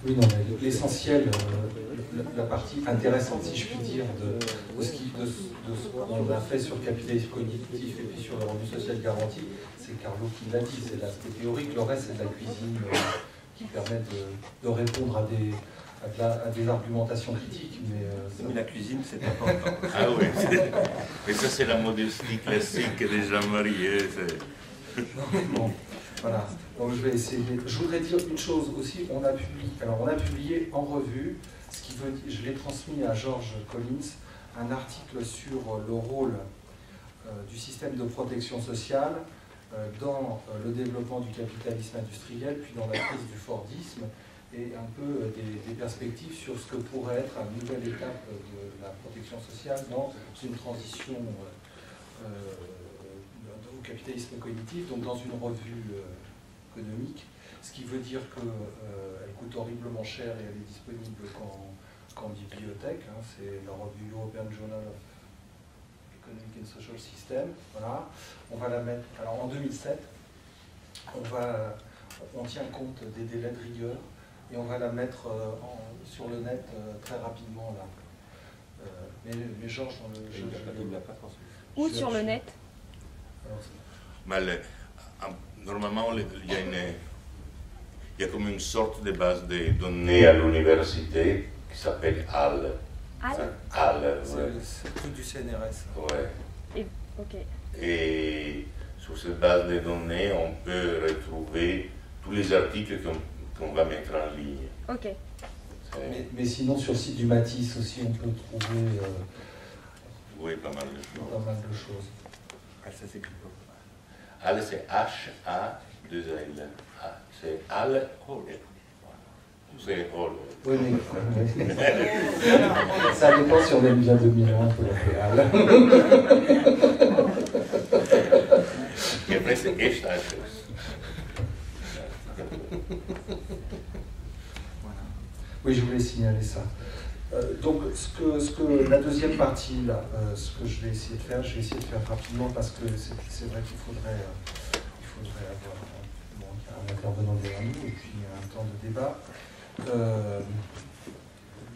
Oui, non, mais l'essentiel, la partie intéressante, si je puis dire, de ce qu'on a fait sur le capitalisme cognitif et puis sur le revenu social garanti, c'est Carlo qui l'a dit, c'est l'aspect théorique. Le reste, c'est de la cuisine qui permet de répondre à des argumentations critiques. Mais la cuisine, c'est important. Ah oui, et ça c'est la modestie classique des gens mariés. Bon, voilà. Donc je vais essayer. Je voudrais dire une chose aussi. On a publié en revue, ce qui veut dire, je l'ai transmis à George Collins, un article sur le rôle du système de protection sociale dans le développement du capitalisme industriel, puis dans la crise du Fordisme, et un peu des perspectives sur ce que pourrait être une nouvelle étape de la protection sociale dans une transition au capitalisme cognitif, donc dans une revue économique, ce qui veut dire qu'elle coûte horriblement cher et elle est disponible qu'en bibliothèque. Hein, c'est la revue European Journal of Economic and Social System. Voilà. On va la mettre. Alors en 2007, on tient compte des délais de rigueur et on va la mettre sur le net très rapidement là. Mais Georges, il ne l'a pas transmis. Où sur le net? Normalement, il y a comme une sorte de base de données à l'université qui s'appelle HAL. HAL, c'est le truc du CNRS. Ouais. Ok. Et sur cette base de données, on peut retrouver tous les articles qu'on va mettre en ligne. Ok. Mais sinon, sur le site du Matisse aussi, on peut trouver oui, pas mal de choses. Pas mal de choses. Ah, ça s'écrit pas. HAL, c'est H-A-2-L. C'est HAL. C'est Hall. Oui, mais ça dépend si on aime bien 2001 pour l'appeler HAL. Et après, c'est H-H. Oui, je voulais signaler ça. Donc, la deuxième partie, là, ce que je vais essayer de faire rapidement parce que c'est vrai qu'il faudrait avoir un intervenant derrière nous et puis un temps de débat.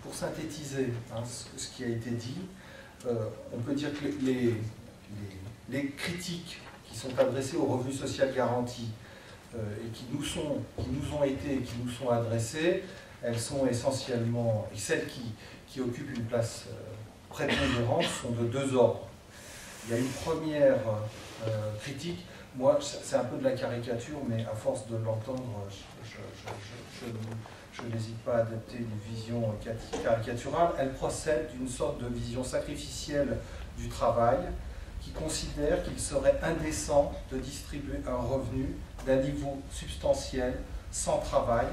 Pour synthétiser ce qui a été dit, on peut dire que les critiques qui sont adressées au revenu social garanti et qui nous ont été et qui nous sont adressées, elles sont essentiellement, et celles qui occupent une place prépondérante sont de deux ordres. Il y a une première critique, moi c'est un peu de la caricature, mais à force de l'entendre, je n'hésite pas à adopter une vision caricaturale. Elle procède d'une sorte de vision sacrificielle du travail qui considère qu'il serait indécent de distribuer un revenu d'un niveau substantiel sans travail,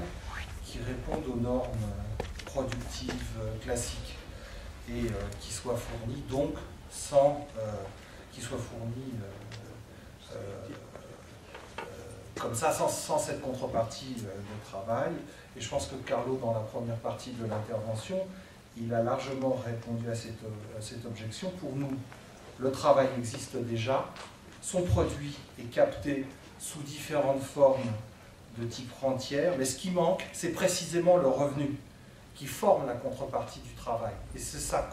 qui répondent aux normes productives classiques et qui soient fournis donc qui soient fournis comme ça sans cette contrepartie de travail. Et je pense que Carlo, dans la première partie de l'intervention, il a largement répondu à cette objection. Pour nous, le travail existe déjà, son produit est capté sous différentes formes de type rentière, mais ce qui manque, c'est précisément le revenu qui forme la contrepartie du travail. Et c'est ça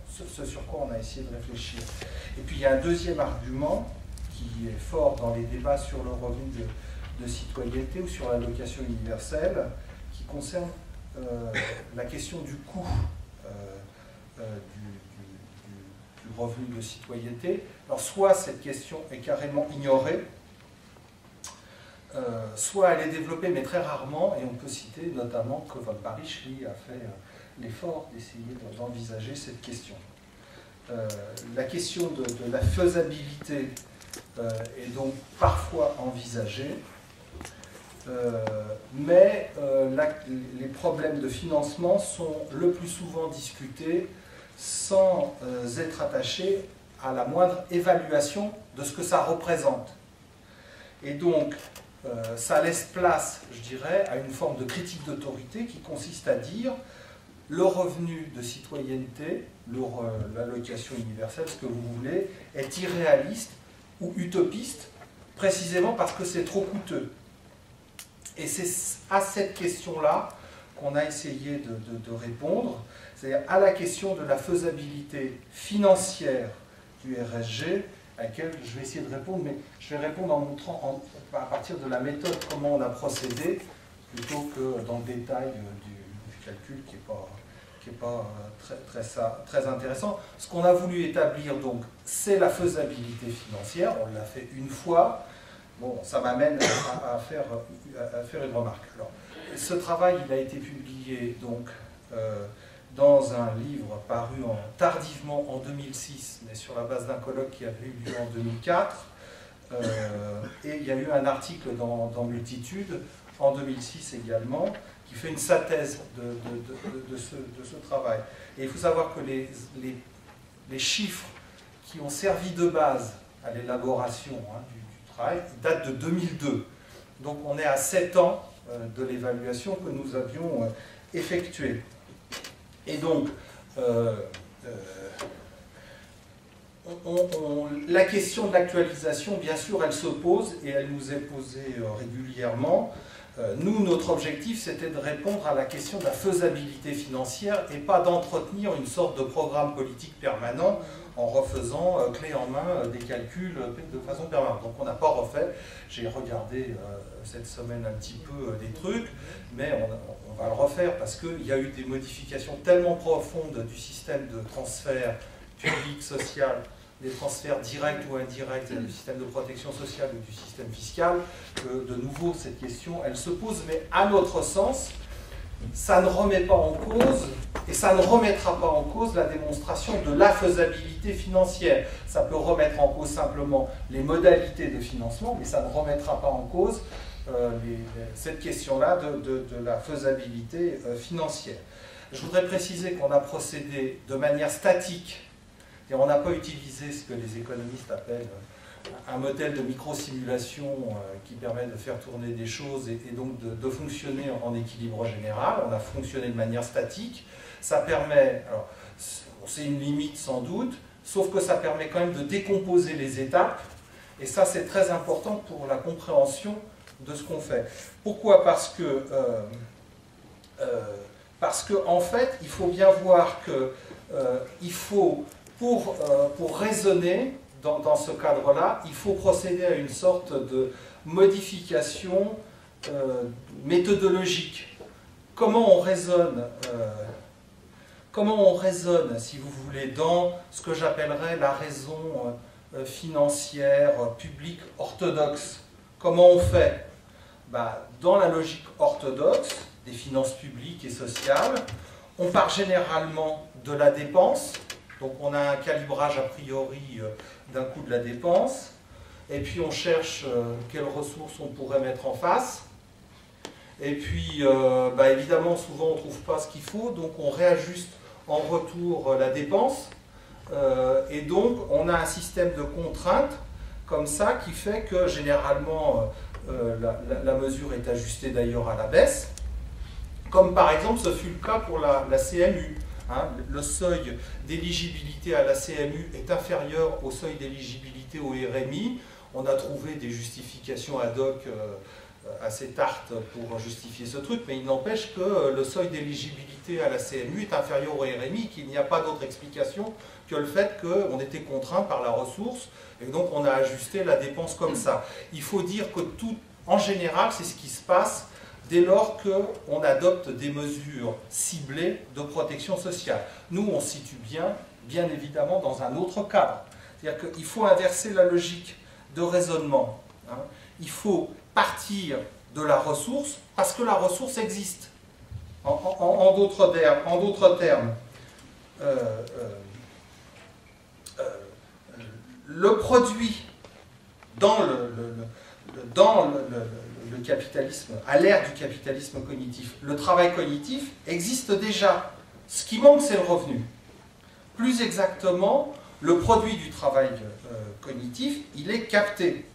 ce sur quoi on a essayé de réfléchir. Et puis il y a un deuxième argument qui est fort dans les débats sur le revenu de citoyenneté ou sur l'allocation universelle, qui concerne la question du coût du revenu de citoyenneté. Alors soit cette question est carrément ignorée, soit elle est développée, mais très rarement, et on peut citer notamment que Von Parijs, lui, a fait l'effort d'essayer d'envisager cette question. La question de la faisabilité est donc parfois envisagée, mais les problèmes de financement sont le plus souvent discutés sans être attachés à la moindre évaluation de ce que ça représente. Et donc, ça laisse place, je dirais, à une forme de critique d'autorité qui consiste à dire le revenu de citoyenneté, l'allocation universelle, ce que vous voulez, est irréaliste ou utopiste, précisément parce que c'est trop coûteux. Et c'est à cette question-là qu'on a essayé de répondre, c'est-à-dire à la question de la faisabilité financière du RSG, à laquelle je vais essayer de répondre, mais je vais répondre en montrant à partir de la méthode comment on a procédé, plutôt que dans le détail du calcul qui n'est pas très intéressant. Ce qu'on a voulu établir, donc, c'est la faisabilité financière. On l'a fait une fois. Bon, ça m'amène à faire une remarque. Alors, ce travail, il a été publié donc, dans un livre paru tardivement en 2006, mais sur la base d'un colloque qui avait eu lieu en 2004. Et il y a eu un article dans Multitude, en 2006 également, qui fait une synthèse de ce travail. Et il faut savoir que les chiffres qui ont servi de base à l'élaboration du travail datent de 2002. Donc on est à 7 ans de l'évaluation que nous avions effectuée. Et donc, la question de l'actualisation, bien sûr, elle se pose et elle nous est posée régulièrement. Nous, notre objectif, c'était de répondre à la question de la faisabilité financière et pas d'entretenir une sorte de programme politique permanent en refaisant clé en main des calculs de façon permanente. Donc on n'a pas refait, j'ai regardé cette semaine un petit peu des trucs, mais on va le refaire parce qu'il y a eu des modifications tellement profondes du système de transfert public, social, des transferts directs ou indirects du système de protection sociale ou du système fiscal, que de nouveau cette question, elle se pose, mais à notre sens, ça ne remet pas en cause, et ça ne remettra pas en cause la démonstration de la faisabilité financière. Ça peut remettre en cause simplement les modalités de financement, mais ça ne remettra pas en cause cette question-là de la faisabilité financière. Je voudrais préciser qu'on a procédé de manière statique, et on n'a pas utilisé ce que les économistes appellent un modèle de micro-simulation qui permet de faire tourner des choses et donc de fonctionner en équilibre général. On a fonctionné de manière statique. Ça permet, alors c'est une limite sans doute, sauf que ça permet quand même de décomposer les étapes. Et ça, c'est très important pour la compréhension de ce qu'on fait. Pourquoi ? Parce que en fait, il faut bien voir que il faut, pour raisonner dans ce cadre-là, il faut procéder à une sorte de modification méthodologique. Comment on raisonne, si vous voulez, dans ce que j'appellerais la raison financière publique orthodoxe? Comment on fait? Dans la logique orthodoxe des finances publiques et sociales, on part généralement de la dépense. Donc on a un calibrage a priori d'un coût de la dépense, et puis on cherche quelles ressources on pourrait mettre en face, et puis évidemment souvent on ne trouve pas ce qu'il faut, donc on réajuste en retour la dépense, et donc on a un système de contraintes comme ça qui fait que généralement la mesure est ajustée d'ailleurs à la baisse, comme par exemple ce fut le cas pour la CMU. Le seuil d'éligibilité à la CMU est inférieur au seuil d'éligibilité au RMI. On a trouvé des justifications ad hoc assez tartes pour justifier ce truc, mais il n'empêche que le seuil d'éligibilité à la CMU est inférieur au RMI, qu'il n'y a pas d'autre explication que le fait qu'on était contraint par la ressource, et donc on a ajusté la dépense comme ça. Il faut dire que en général, c'est ce qui se passe dès lors qu'on adopte des mesures ciblées de protection sociale. Nous, on se situe bien évidemment dans un autre cadre. C'est-à-dire qu'il faut inverser la logique de raisonnement. Il faut partir de la ressource parce que la ressource existe. En d'autres termes, le produit dans le capitalisme, à l'ère du capitalisme cognitif, le travail cognitif existe déjà. Ce qui manque, c'est le revenu. Plus exactement, le produit du travail cognitif, il est capté.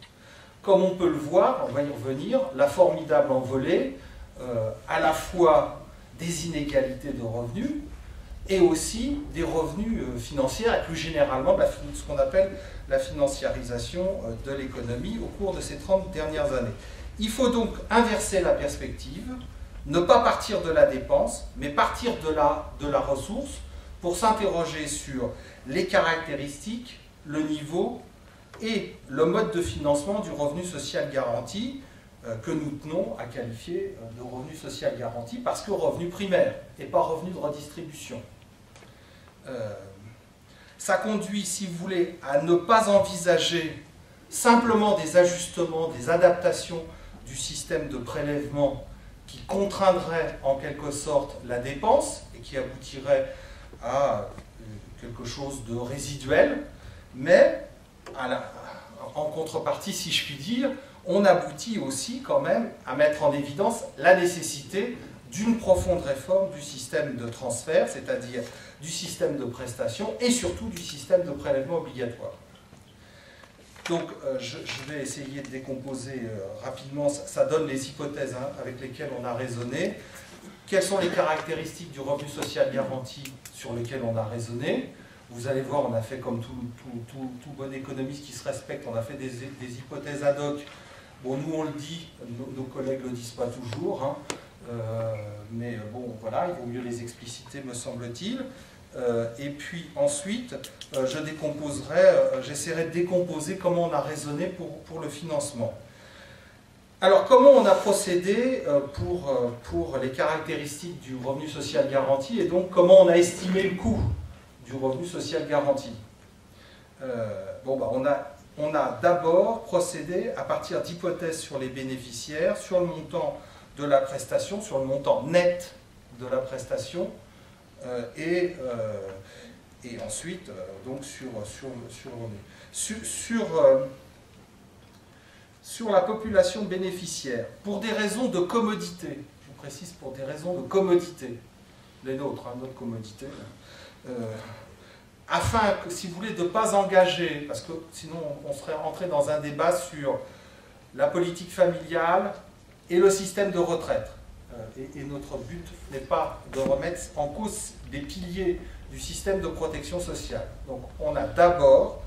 Comme on peut le voir, on va y revenir, la formidable envolée, à la fois des inégalités de revenus et aussi des revenus financiers, et plus généralement ce qu'on appelle la financiarisation de l'économie au cours de ces 30 dernières années. Il faut donc inverser la perspective, Ne pas partir de la dépense, mais partir de la ressource pour s'interroger sur les caractéristiques, le niveau et le mode de financement du revenu social garanti que nous tenons à qualifier de revenu social garanti parce que revenu primaire et pas revenu de redistribution. Ça conduit, si vous voulez, à ne pas envisager simplement des ajustements, des adaptations du système de prélèvement qui contraindraient en quelque sorte la dépense et qui aboutiraient à quelque chose de résiduel, mais en contrepartie, si je puis dire, on aboutit aussi quand même à mettre en évidence la nécessité d'une profonde réforme du système de transfert, c'est-à-dire du système de prestation et surtout du système de prélèvement obligatoire. Donc je vais essayer de décomposer rapidement, ça donne les hypothèses avec lesquelles on a raisonné. Quelles sont les caractéristiques du revenu social garanti sur lesquelles on a raisonné? Vous allez voir, on a fait comme tout bon économiste qui se respecte, on a fait des hypothèses ad hoc. Bon, nous on le dit, nos collègues ne le disent pas toujours, hein, mais bon, voilà, il vaut mieux les expliciter, me semble-t-il. Et puis ensuite, j'essaierai de décomposer comment on a raisonné pour le financement. Alors, comment on a procédé pour les caractéristiques du revenu social garanti et donc comment on a estimé le coût du revenu social garanti? On a d'abord procédé à partir d'hypothèses sur les bénéficiaires, sur le montant de la prestation, sur le montant net de la prestation, et ensuite donc sur la population bénéficiaire, pour des raisons de commodité, je vous précise pour des raisons de commodité, les nôtres, hein, notre commodité, afin, si vous voulez, de ne pas engager, parce que sinon on serait entré dans un débat sur la politique familiale et le système de retraite. Et notre but n'est pas de remettre en cause des piliers du système de protection sociale. Donc on a d'abord,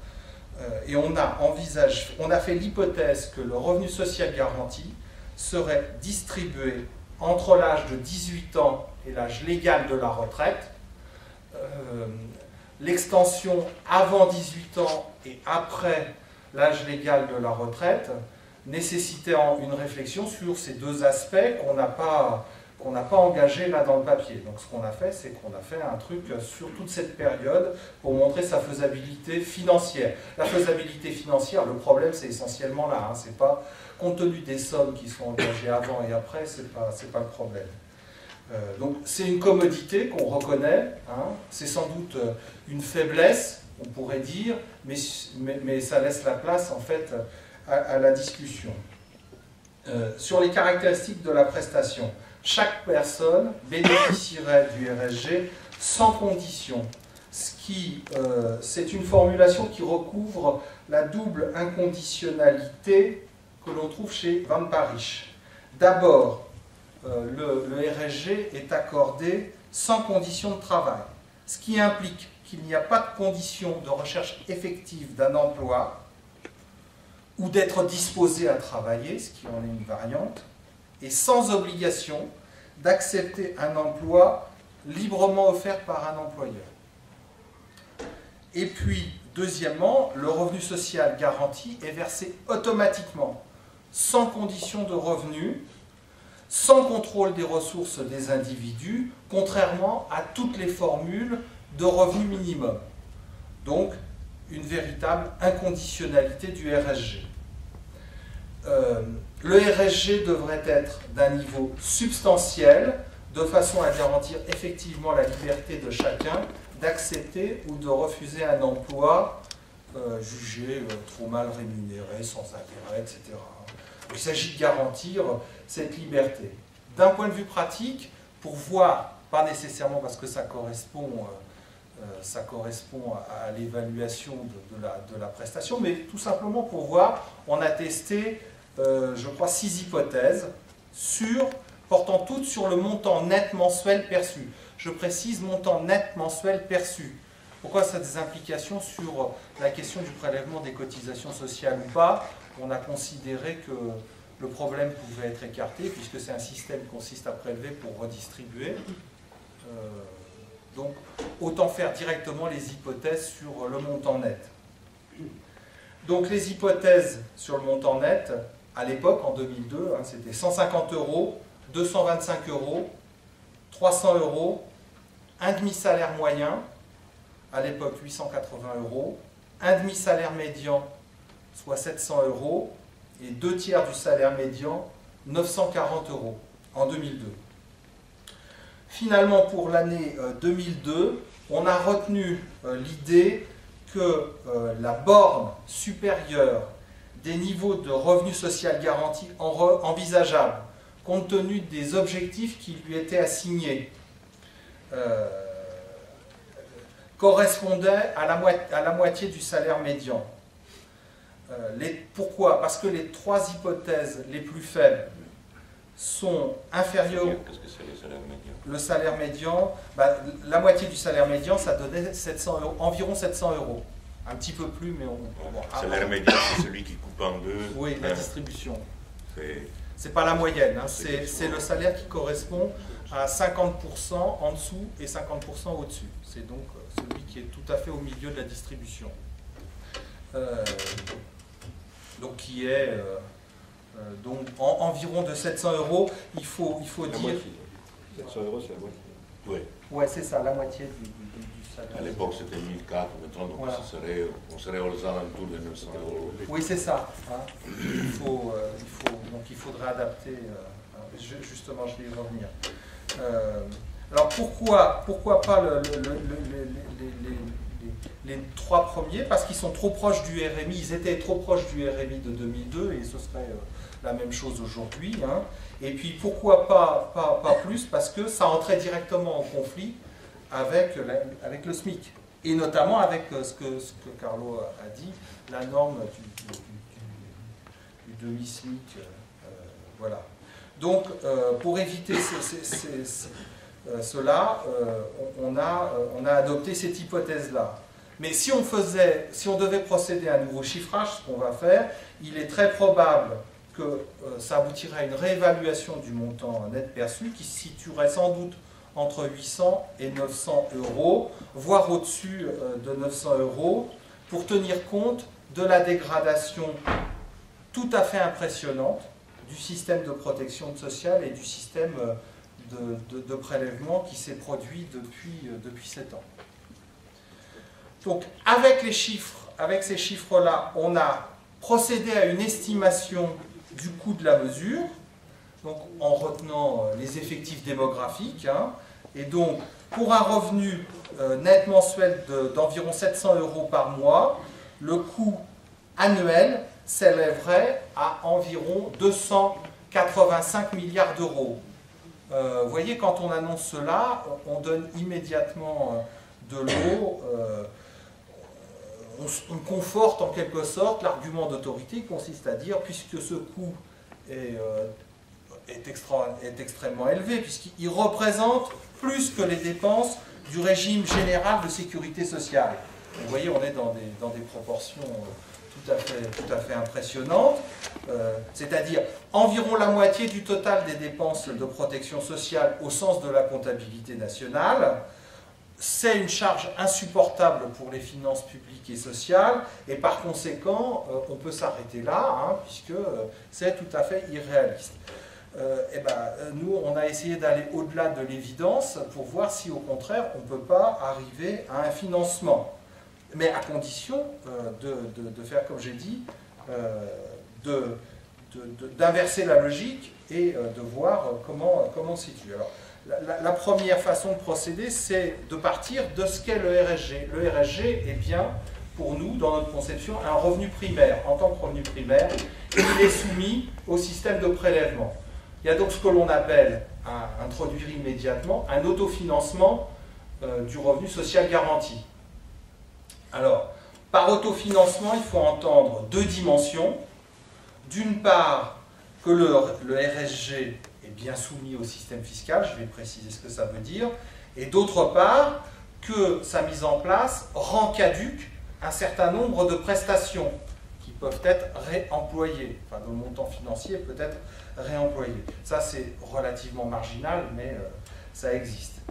et on a fait l'hypothèse que le revenu social garanti serait distribué entre l'âge de 18 ans et l'âge légal de la retraite, l'extension avant 18 ans et après l'âge légal de la retraite nécessitait une réflexion sur ces deux aspects qu'on n'a pas engagés là dans le papier. Donc ce qu'on a fait, c'est qu'on a fait un truc sur toute cette période pour montrer sa faisabilité financière. La faisabilité financière, le problème c'est essentiellement là, hein, c'est pas, compte tenu des sommes qui sont engagées avant et après, c'est pas le problème. Donc c'est une commodité qu'on reconnaît, hein, c'est sans doute une faiblesse, on pourrait dire, mais ça laisse la place en fait à la discussion. Sur les caractéristiques de la prestation, chaque personne bénéficierait du RSG sans condition, c'est une formulation qui recouvre la double inconditionnalité que l'on trouve chez Van Parijs. D'abord, le RSG est accordé sans condition de travail, ce qui implique qu'il n'y a pas de condition de recherche effective d'un emploi ou d'être disposé à travailler, ce qui en est une variante, et sans obligation d'accepter un emploi librement offert par un employeur. Et puis, deuxièmement, le revenu social garanti est versé automatiquement, sans condition de revenu, sans contrôle des ressources des individus, contrairement à toutes les formules de revenu minimum. Donc, une véritable inconditionnalité du RSG. Le RSG devrait être d'un niveau substantiel, de façon à garantir effectivement la liberté de chacun d'accepter ou de refuser un emploi jugé trop mal rémunéré, sans intérêt, etc. Il s'agit de garantir cette liberté. D'un point de vue pratique, pour voir, pas nécessairement parce que ça correspond à l'évaluation de la prestation, mais tout simplement pour voir, on a testé, je crois, 6 hypothèses portant toutes sur le montant net mensuel perçu. Je précise montant net mensuel perçu. Pourquoi ça a des implications sur la question du prélèvement des cotisations sociales ou pas? On a considéré que le problème pouvait être écarté, puisque c'est un système qui consiste à prélever pour redistribuer. Donc, autant faire directement les hypothèses sur le montant net. Donc, les hypothèses sur le montant net, à l'époque, en 2002, hein, c'était 150 €, 225 €, 300 €, un demi-salaire moyen, à l'époque 880 €, un demi-salaire médian, soit 700 € et 2/3 du salaire médian, 940 € en 2002. Finalement, pour l'année 2002, on a retenu l'idée que la borne supérieure des niveaux de revenu social garanti envisageables, compte tenu des objectifs qui lui étaient assignés, correspondait à la moitié du salaire médian. Pourquoi? Parce que les trois hypothèses les plus faibles sont inférieures. Qu'est-ce que c'est le salaire médian? Le salaire médian, la moitié du salaire médian, ça donnait 700 €, environ 700 €. Un petit peu plus, mais on... Le salaire médian, c'est celui qui coupe en deux. Oui, la distribution. C'est C'est pas la moyenne, hein, c'est le salaire qui correspond à 50% en dessous et 50% au-dessus. C'est donc celui qui est tout à fait au milieu de la distribution. Donc qui est donc environ de 700 €. Il faut La dire... moitié. 700 €, c'est la moitié. Oui. Ouais, c'est ça, la moitié du salaire. À l'époque, c'était 1004, maintenant, donc Voilà. on serait aux alentours de 900 €. Oui, c'est ça. Hein. Donc il faudrait adapter. Justement, je vais y revenir. Alors pourquoi pas les trois premiers? Parce qu'ils sont trop proches du RMI. Ils étaient trop proches du RMI de 2002 et ce serait la même chose aujourd'hui. Hein. Et puis pourquoi pas plus? Parce que ça entrait directement en conflit avec le SMIC. Et notamment avec ce que Carlo a dit, la norme du demi-SMIC. Voilà. Donc, pour éviter cela, on a adopté cette hypothèse-là. Mais si on devait procéder à un nouveau chiffrage, ce qu'on va faire, il est très probable que ça aboutirait à une réévaluation du montant net perçu qui se situerait sans doute entre 800 et 900 €, voire au-dessus de 900 €, pour tenir compte de la dégradation tout à fait impressionnante du système de protection sociale et du système de prélèvement qui s'est produit depuis 7 ans. Donc, avec ces chiffres-là, on a procédé à une estimation du coût de la mesure, donc en retenant les effectifs démographiques, hein, et donc pour un revenu net mensuel d'environ 700 € par mois, le coût annuel s'élèverait à environ 285 milliards d'euros. Vous voyez, quand on annonce cela, on donne immédiatement de l'eau, on conforte en quelque sorte l'argument d'autorité qui consiste à dire, puisque ce coût est extrêmement élevé, puisqu'il représente plus que les dépenses du régime général de sécurité sociale. Vous voyez, on est dans des proportions tout à fait impressionnantes, c'est-à-dire environ la moitié du total des dépenses de protection sociale au sens de la comptabilité nationale. C'est une charge insupportable pour les finances publiques et sociales, et par conséquent, on peut s'arrêter là, hein, puisque c'est tout à fait irréaliste. Nous, on a essayé d'aller au-delà de l'évidence pour voir si, au contraire, on ne peut pas arriver à un financement. Mais à condition de faire, comme j'ai dit, d'inverser la logique et de voir comment on se situe. Alors, la première façon de procéder, c'est de partir de ce qu'est le RSG. Le RSG est bien, pour nous, dans notre conception, un revenu primaire. En tant que revenu primaire, il est soumis au système de prélèvement. Il y a donc ce que l'on appelle, à introduire immédiatement, un autofinancement du revenu social garanti. Alors, par autofinancement, il faut entendre deux dimensions. D'une part, que le RSG est bien soumis au système fiscal, je vais préciser ce que ça veut dire, et d'autre part, que sa mise en place rend caduque un certain nombre de prestations qui peuvent être réemployés, enfin le montant financier peut être réemployé. Ça c'est relativement marginal, mais ça existe.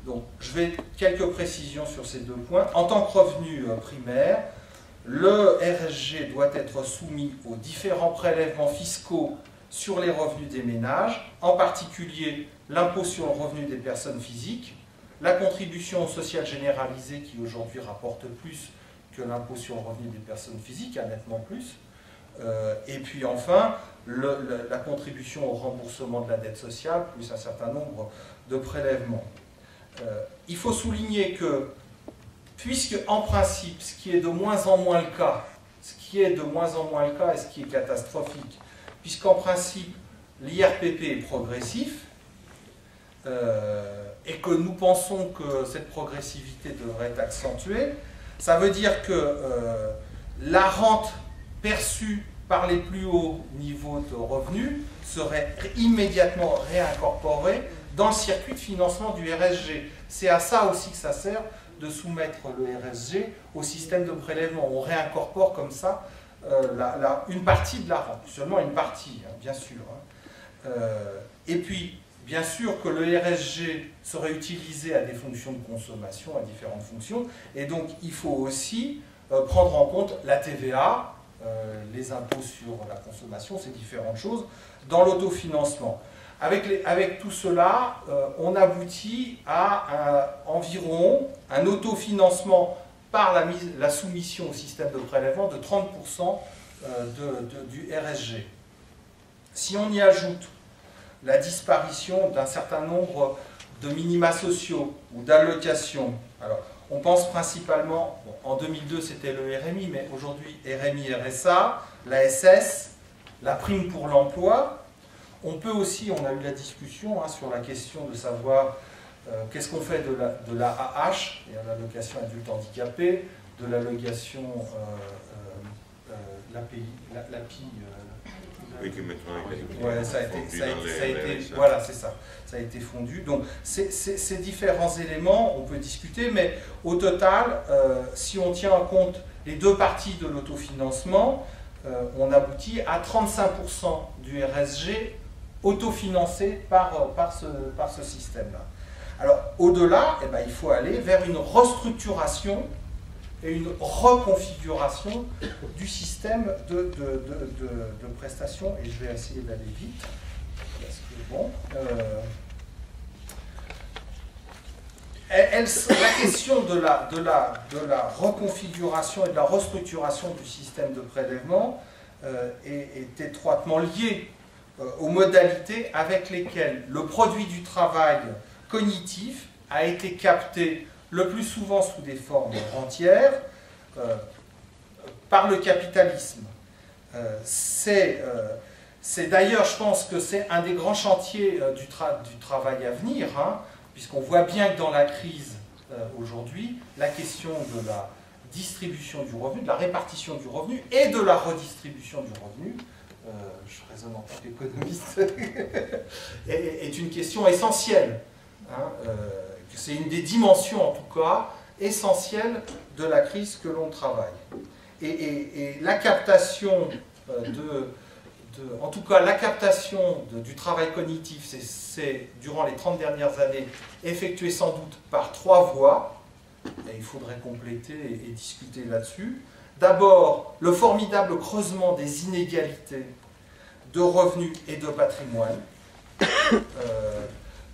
Donc je vais quelques précisions sur ces deux points. En tant que revenu primaire, le RSG doit être soumis aux différents prélèvements fiscaux sur les revenus des ménages, en particulier l'impôt sur le revenu des personnes physiques, la contribution sociale généralisée qui aujourd'hui rapporte plus que l'impôt sur le revenu des personnes physiques, nettement plus, et puis enfin la contribution au remboursement de la dette sociale, plus un certain nombre de prélèvements. Il faut souligner que, puisque en principe, ce qui est de moins en moins le cas, et ce qui est catastrophique, puisqu'en principe l'IRPP est progressif, et que nous pensons que cette progressivité devrait être accentuée, ça veut dire que la rente perçue par les plus hauts niveaux de revenus serait immédiatement réincorporée dans le circuit de financement du RSG. C'est à ça aussi que ça sert de soumettre le RSG au système de prélèvement. On réincorpore comme ça une partie de la rente, seulement une partie, hein, bien sûr. Hein. Et puis, bien sûr que le RSG serait utilisé à des fonctions de consommation, à différentes fonctions, et donc il faut aussi prendre en compte la TVA, les impôts sur la consommation, ces différentes choses, dans l'autofinancement. Avec tout cela, on aboutit à environ un autofinancement par la soumission au système de prélèvement de 30% du RSG. Si on y ajoute la disparition d'un certain nombre de minima sociaux ou d'allocations, alors on pense principalement, bon, en 2002 c'était le RMI, mais aujourd'hui RMI, RSA, la SS, la prime pour l'emploi. On peut aussi, on a eu la discussion hein, sur la question de savoir qu'est-ce qu'on fait de la AH, l'allocation adulte handicapé, de l'allocation l'API. Oui, qui maintenant ouais, ça a été voilà, c'est ça. Ça a été fondu. Donc, ces différents éléments, on peut discuter, mais au total, si on tient en compte les deux parties de l'autofinancement, on aboutit à 35% du RSG autofinancé par ce système-là. Alors, au-delà, eh ben, il faut aller vers une restructuration et une reconfiguration du système de prestations, et je vais essayer d'aller vite, parce que bon... la question de la reconfiguration et de la restructuration du système de prélèvement est étroitement liée aux modalités avec lesquelles le produit du travail cognitif a été capté le plus souvent sous des formes rentières par le capitalisme. C'est d'ailleurs, je pense que c'est un des grands chantiers du travail à venir, hein, puisqu'on voit bien que dans la crise aujourd'hui, la question de la distribution du revenu, de la répartition du revenu et de la redistribution du revenu, je raisonne en tant qu'économiste, est une question essentielle. Hein, c'est une des dimensions, en tout cas, essentielles de la crise que l'on travaille. Et la captation en tout cas, la captation du travail cognitif, c'est durant les 30 dernières années, effectuée sans doute par 3 voies, et il faudrait compléter et discuter là-dessus. D'abord, le formidable creusement des inégalités de revenus et de patrimoine.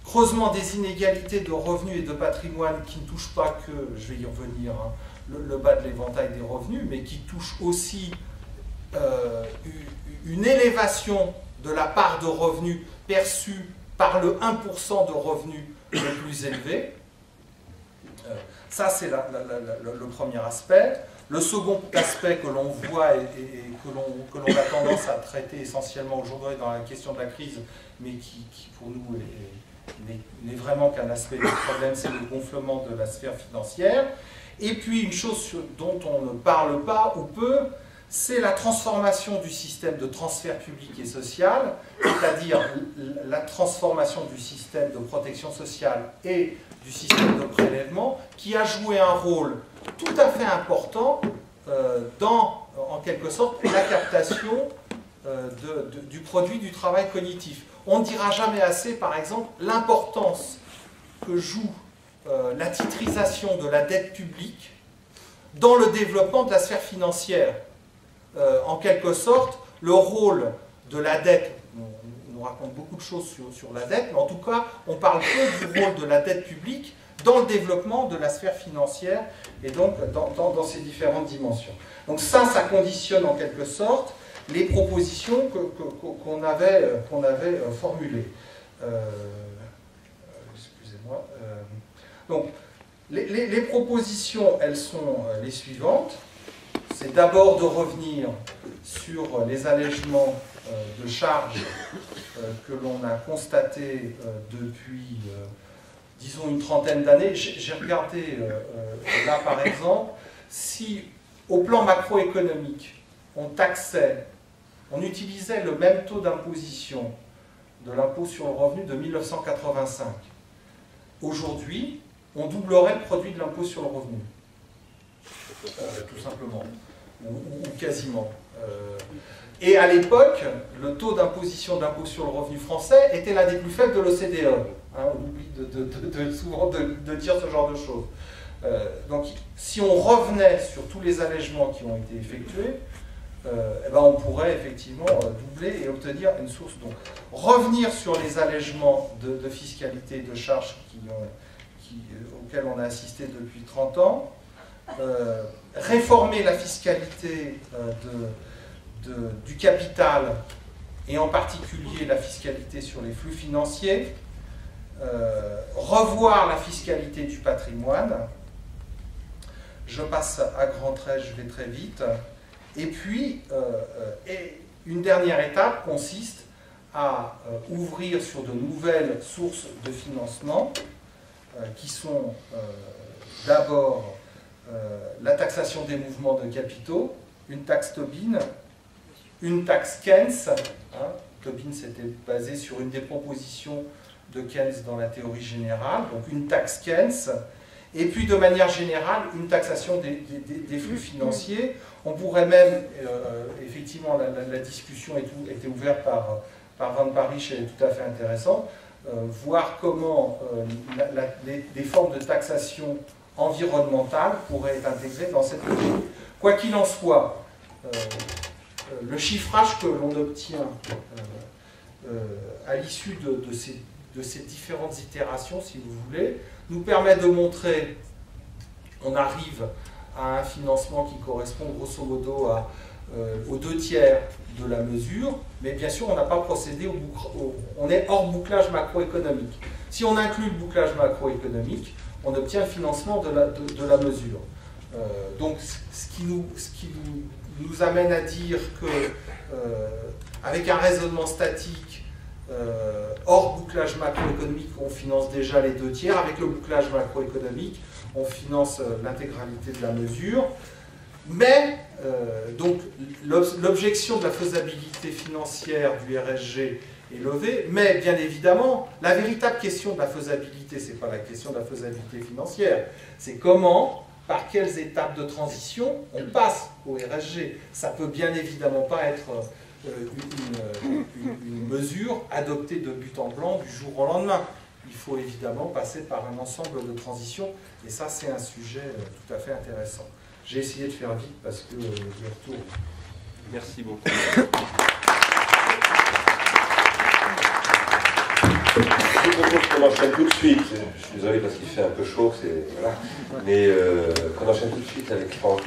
Creusement des inégalités de revenus et de patrimoine qui ne touche pas que, je vais y revenir, hein, le bas de l'éventail des revenus, mais qui touche aussi une élévation de la part de revenus perçue par le 1% de revenus les plus élevés. Ça, c'est le premier aspect. Le second aspect que l'on voit et que l'on a tendance à traiter essentiellement aujourd'hui dans la question de la crise, mais qui pour nous n'est vraiment qu'un aspect du problème, c'est le gonflement de la sphère financière. Et puis une chose dont on ne parle pas ou peu, c'est la transformation du système de transfert public et social, c'est-à-dire la transformation du système de protection sociale et du système de prélèvement, qui a joué un rôle tout à fait important dans en quelque sorte, la captation du produit du travail cognitif. On ne dira jamais assez, par exemple, l'importance que joue la titrisation de la dette publique dans le développement de la sphère financière. En quelque sorte, le rôle de la dette, on nous raconte beaucoup de choses sur la dette, mais en tout cas, on parle peu du rôle de la dette publique dans le développement de la sphère financière et donc dans ses différentes dimensions. Donc ça conditionne en quelque sorte les propositions qu'on avait formulées. Excusez-moi. Donc, les propositions, elles sont les suivantes. C'est d'abord de revenir sur les allègements de charges que l'on a constatés depuis, disons, une trentaine d'années. J'ai regardé là, par exemple, si au plan macroéconomique, on utilisait le même taux d'imposition de l'impôt sur le revenu de 1985. Aujourd'hui, on doublerait le produit de l'impôt sur le revenu. Tout simplement, ou quasiment. Et à l'époque, le taux d'imposition de l'impôt sur le revenu français était l'un des plus faibles de l'OCDE. Hein, on oublie souvent de dire ce genre de choses. Donc, si on revenait sur tous les allègements qui ont été effectués, eh ben on pourrait effectivement doubler et obtenir une source. Donc, revenir sur les allègements de fiscalité et de charges auxquels on a assisté depuis 30 ans, réformer la fiscalité du capital et en particulier la fiscalité sur les flux financiers, revoir la fiscalité du patrimoine. Je passe à grands traits, je vais très vite. Et puis, une dernière étape consiste à ouvrir sur de nouvelles sources de financement qui sont d'abord la taxation des mouvements de capitaux, une taxe Tobin, une taxe Keynes. Hein, Tobin s'était basé sur une des propositions de Keynes dans la théorie générale, donc une taxe Keynes, et puis de manière générale une taxation des flux financiers. On pourrait même, effectivement la discussion était ouverte par Van Parrish, elle est tout à fait intéressante, voir comment des formes de taxation environnementale pourraient être intégrées dans cette logique. Quoi qu'il en soit, le chiffrage que l'on obtient à l'issue de ces différentes itérations, si vous voulez, nous permet de montrer qu'on arrive à un financement qui correspond grosso modo aux 2/3 de la mesure, mais bien sûr on n'a pas procédé on est hors bouclage macroéconomique. Si on inclut le bouclage macroéconomique, on obtient le financement de la mesure. Donc ce qui nous amène à dire que avec un raisonnement statique, hors bouclage macroéconomique, on finance déjà les 2/3. Avec le bouclage macroéconomique, on finance l'intégralité de la mesure. Mais, donc, l'objection de la faisabilité financière du RSG est levée, mais bien évidemment, la véritable question de la faisabilité, ce n'est pas la question de la faisabilité financière, c'est comment, par quelles étapes de transition, on passe au RSG. Ça ne peut bien évidemment pas être une mesure adoptée de but en blanc du jour au lendemain. Il faut évidemment passer par un ensemble de transitions, et ça c'est un sujet tout à fait intéressant. J'ai essayé de faire vite parce que je retourne. Merci beaucoup. Je vous propose qu'on enchaîne tout de suite. Je suis désolé parce qu'il fait un peu chaud, voilà. Mais qu'on enchaîne tout de suite avec Franck.